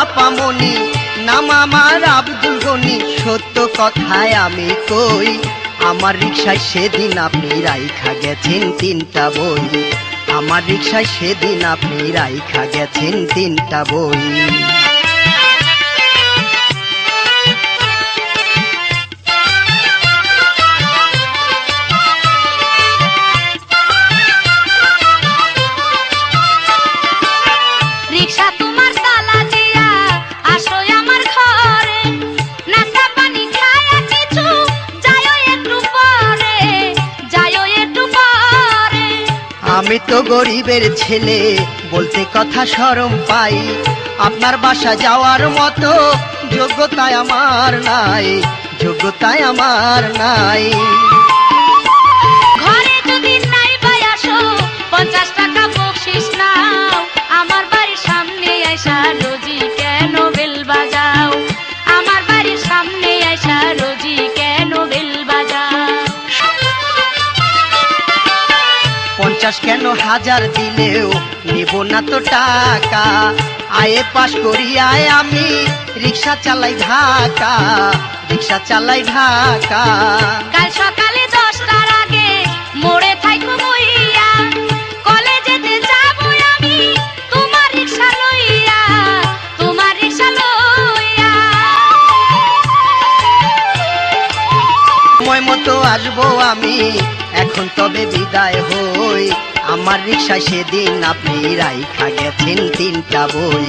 আপামনি, নাম আমার আব্দুল গনি। সত্য কথায় আমি কই, আমার রিকশায় সেদিন আপনি রাইখা গেছেন 3টা বই। আমার রিকশায় সেদিন আপনি রাইখা গেছেন 3টা বই। রিকশা তোমার তালা দিয়া আসো আমার ঘরে, নাস্তা পানি খায়া কিছু যাইও একটু পরে, যাইও একটু পরে। আমি তো গরিবের ছেলে, বলতে কথা শরম পাই। আপনার বাসা যাওয়ার মতো যোগ্যতায় আমার নাই, যোগ্যতায় আমার নাই। ঘরে যদি নাই পাই আসো 50 টাকা বকশিশ নাও, আমার বাড়ির সামনে আইসা রোজি কেন বেল বাজাও, আমার বাড়ির সামনে আইসা রোজি কেন বেল বাজাও। 50 কেন 1000 দিলেও নেব না তো টাকা। আয়ে পাশ করিয়ায় আমি রিকশা চালাই ঢাকা, রিকশা চালাই ঢাকা। কাল সকালে 10টার আগে মোড়ে থাইকো বইয়া, কলেজেতে যাবো আমি তোমার রিকশা লইয়া, তোমার রিকশা লইয়া। সময় মতো আসবো আমি, এখন তবে বিদায় হই। আমার রিকশায় সেদিন আপনি রাইখা গেছেন 3টা বই।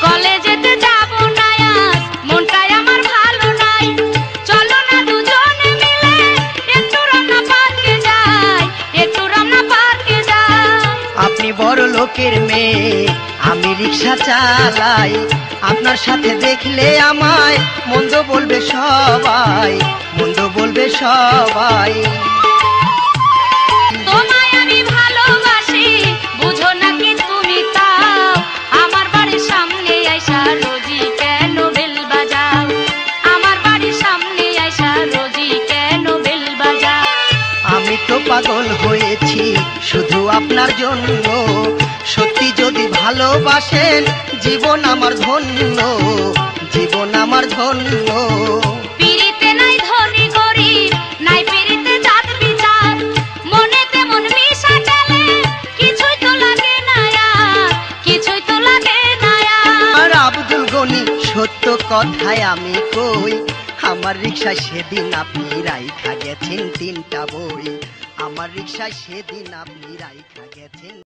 কলেজেতে যাবো না আজ, মনটাই আমার ভালো নাই, চলো না দুজনে মিলে একটু রমনা পার্কে যাই, একটু রমনা পার্কে যাই। আপনি বড় লোকের মেয়ে, আমি রিকশা চালাই। আপনার সাথে দেখলে আমায় মন্দ বলবে সবাই, মন্দ বলবে সবাই। তোমায় আমি ভালোবাসি, বুঝো নাকি তুমি তাও, আমার বাড়ির সামনে আইসা রোজি কেন বেল বাজাও, আমার বাড়ির সামনে আইসা রোজি কেন বেল বাজাও। আমি তো পাগল হয়েছি শুধু আপনার জন্য। সত্যি যদি ভালোবাসেন জীবন আমার ধন্য, জীবন আমার ধন্য। পিরিতে নাই ধনী গরিব, নাই পিরিতে জাত বিচার, মনে তেমন মিশা চলে, কিছুই তো লাগে না আর, কিছুই তো লাগে না আর। আর আব্দুল গনি, সত্য কথায় আমি কই, আমার রিকশায় সেদিন আপনি রাইখা গেছেন 3টা বই। আমার রিকশায় সেদিন আপনি রাইখা গেছেন